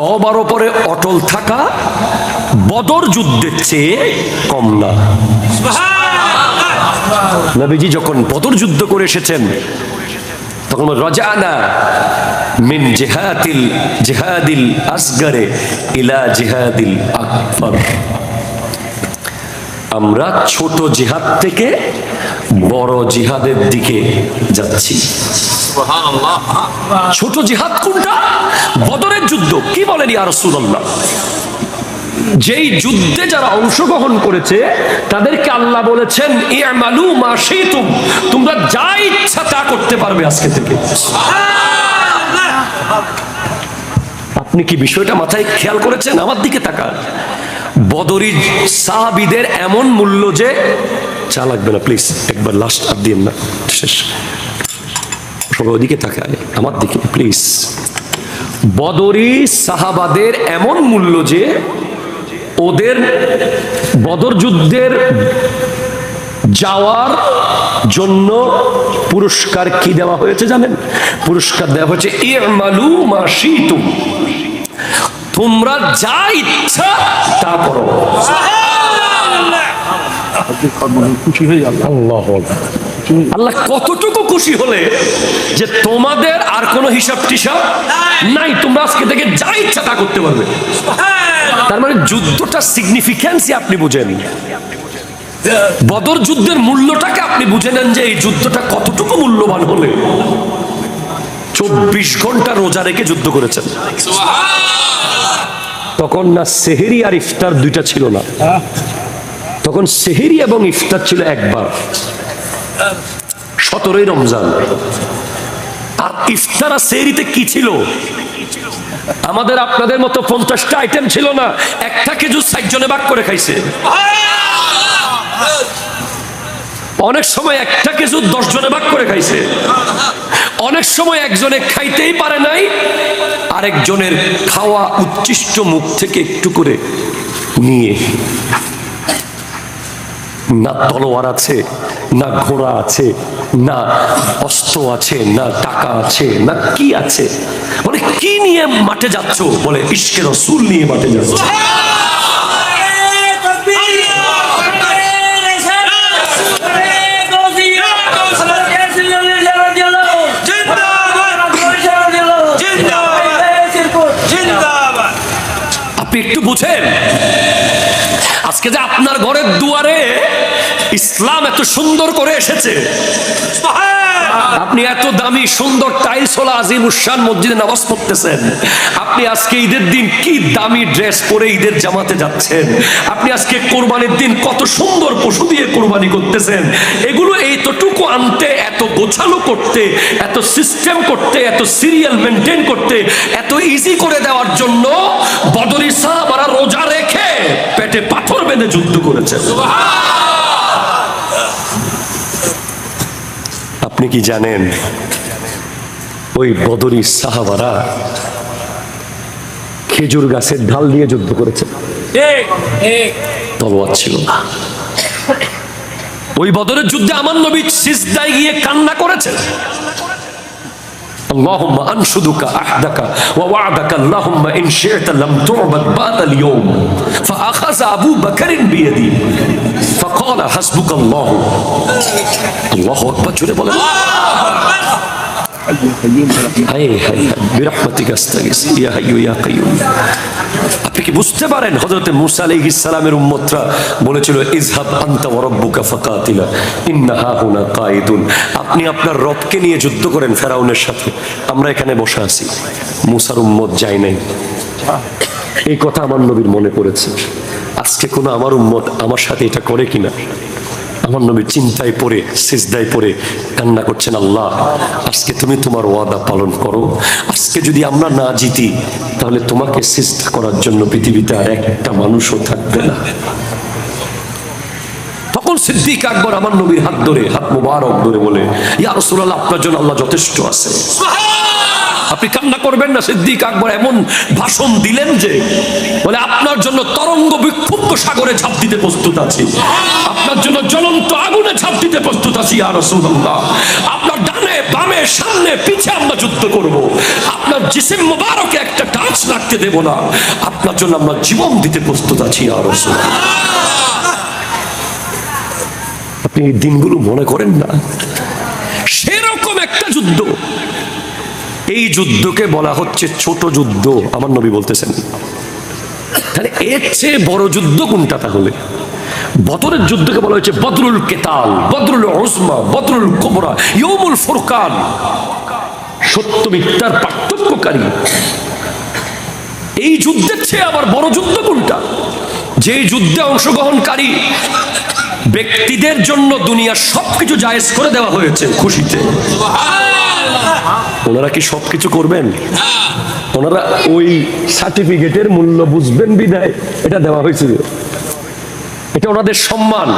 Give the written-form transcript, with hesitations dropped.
সবার উপরে অটল থাকা বদর যুদ্ধের চেয়ে কম না। নবীজি যখন বদর যুদ্ধ করে এসেছেন তখন রাজানা মিন জিহাদিল আসগরে ইলা জিহাদিল আকবার, আমরা ছোট জিহাদ থেকে বড় জিহাদের দিকে যাচ্ছি। ছোট জিহাদ কোনটা? বদরের যুদ্ধ। কি বলেন ইয়া রাসূলুল্লাহ? যেই যুদ্ধে যারা অংশগ্রহণ করেছে তাদেরকে আল্লাহ বলেছেন ই'মালু মা শি'তুম, তোমরা যা ইচ্ছা তা করতে পারবে আজকে থেকে। আপনি কি বিষয়টা মাথায় খেয়াল করেছেন? আমার দিকে তাকান। বদরি সাহাবীদের এমন মূল্য যে চা লাগবে না প্লিজ, একবার লাস্ট আর দিন না, শেষ। সবাই ওদিকে তাকায়, আমার দিকে প্লিজ। বদরি সাহাবাদের এমন মূল্য যে ওদের বদর যুদ্ধের যাওয়ার জন্য পুরস্কার কি দেওয়া হয়েছে জানেন? পুরস্কার দেওয়া হয়েছে ই'মালু মা শি'তুম, তোমরা যা ইচ্ছা তা করো। খুশি হয়ে গেল। আল্লাহ কতটুকু খুশি হলে যে তোমাদের আর কোনো হিসাব টিসাব নাই, তোমরা আজকে থেকে যা ইচ্ছা তা করতে পারবে। তার মানে যুদ্ধটা সিগনিফিক্যান্সই আপনি বুঝেন, বদর যুদ্ধের মূল্যটাকে আপনি বুঝে নেন যে এই যুদ্ধটা কতটুকু মূল্যবান হলে 24 ঘন্টা রোজা রেখে যুদ্ধ করেছেন। তখন না সেহেরি আর ইফতার দুইটা ছিল না, তখন সেহেরি এবং ইফতার ছিল একবার, 17ই রমজান। আর ইফতার আর সেহরিতে কি ছিল? আমাদের আপনাদের মতো 50টা আইটেম ছিল না, একটা খেজুর 60 জনে ভাগ করে খাইছে। অনেক সময় একটা খেজুর 10 জনে ভাগ করে খাইছে। অনেক সময় একজনে খাইতেই পারে নাই, আরেকজনের খাওয়া উচ্ছিষ্ট মুখ থেকে একটু করে নিয়ে। না তলোয়ার আছে, না ঘোড়া আছে, না অস্ত্র আছে, না টাকা আছে, না কি আছে। বলে কি নিয়ে মাঠে যাচ্ছ? বলে ইশকে রাসূল নিয়ে মাঠে যাচ্ছ। আপনি একটু বুঝেন, আজকে যে আপনার ঘরের দুয়ারে ইসলাম এত সুন্দর করে এসেছে, আপনি এত দামি সুন্দর টাইলস ওয়ালা আজিমুশান মসজিদে নামাজ পড়তেছেন, আপনি আজকে ঈদের দিন কি দামি ড্রেস পরে ঈদের জামাতে যাচ্ছেন, আপনি আজকে কোরবানির দিন কত সুন্দর পশু দিয়ে কোরবানি করতেছেন, এগুলো এইতটুকু আনতে, এত গোছালো করতে, এত সিস্টেম করতে, এত সিরিয়াল মেনটেন করতে, এত ইজি করে দেওয়ার জন্য বদরি সাহাবারা রোজা রেখে পেটে পাথর বেঁধে যুদ্ধ করেছেন। আপনি কি জানেন ওই বদরি সাহাবারা খেজুর গাছের ঢাল দিয়ে যুদ্ধ করেছে, তলোয়ার ছিল না। ওই বদরের যুদ্ধে আমার নবী সিজদায় গিয়ে কান্না করেছে। اللهم أنشدك عهدك ووعدك اللهم إن شئت لم تعبد بعد اليوم فأخذ أبو بكر بيدي فقال حسبك الله الله أكبر জোরে বলেন বিরহমাতিকা আস্তাগীস ইয়া হাইয়্যু ইয়া কাইয়্যুম। আপনি কি বুঝতে পারেন হযরত মূসা আলাইহিস সালামের উম্মতরা বলেছিল ইযহাব আনতা ওয়া রাব্বুকা ফাকাতিলা ইন্না হাহুনা কাঈদুন, আপনি আপনার রবকে নিয়ে যুদ্ধ করেন ফেরাউনের সাথে, আমরা এখানে বসে আছি। মূসার উম্মত যায় নাই। এই কথা আমার নবীর মনে পড়েছে, আজকে কোন আমার উম্মত আমার সাথে এটা করে কিনা। আমার নবী চিন্তায় পড়ে সিজদায় পড়ে কান্না করছেন, আল্লাহ আজকে তুমি তোমার ওয়াদা পালন করো, আজকে যদি আমরা না জিতি তাহলে তোমাকে সিজদা করার জন্য পৃথিবীতে আর একটা মানুষও থাকবে না। তখন সিদ্দিক আকবর আমার নবীর হাত ধরে, হাত মুবারক ধরে বলে, ইয়া রাসূলুল্লাহ আপনার জন্য আল্লাহ যথেষ্ট আছে, আপনি কান্না করবেন না। সিদ্দিক আকবর এমন ভাষণ দিলেন যে বলে আপনার জন্য তরঙ্গ বিক্ষুব্ধ সাগরে ঝাঁপ দিতে প্রস্তুত আছি, আপনার জন্য জ্বলন্ত আগুনে ঝাঁপ দিতে প্রস্তুত আছি ইয়া রাসূলুল্লাহ, আপনার ডানে বামে সামনে পিছে আমরা যুদ্ধ করব। আপনার জিসিম মুবারকে একটা টাচ লাগতে দেব না। আপনার জন্য আমরা জীবন দিতে প্রস্তুত আছি ইয়া রাসূলুল্লাহ। আপনি এই দিনগুলো মনে করেন না? সেরকম একটা যুদ্ধ। এই যুদ্ধকে বলা হচ্ছে ছোট যুদ্ধ, আমার নবী বলতেছেন। তাহলে এর চেয়ে বড় যুদ্ধ কোনটা? তাহলে বদরের যুদ্ধকে বলা হচ্ছে বদরুল কেতাল, বদরুল উজমা, বদরুল কুবরা, ইয়াউমুল ফুরকান, সত্য মিথ্যার পার্থক্যকারী। এই যুদ্ধের চেয়ে আবার বড় যুদ্ধ কোনটা? যে যুদ্ধে অংশগ্রহণকারী ব্যক্তিদের জন্য দুনিয়ার সবকিছু জায়েজ করে দেওয়া হয়েছে খুশিতে। ওনারা কি সবকিছু করবেন? ওনারা ওই সার্টিফিকেটের মূল্য বুঝবেন বিধায় এটা দেওয়া হয়েছিল। এটা ওনাদের সম্মান।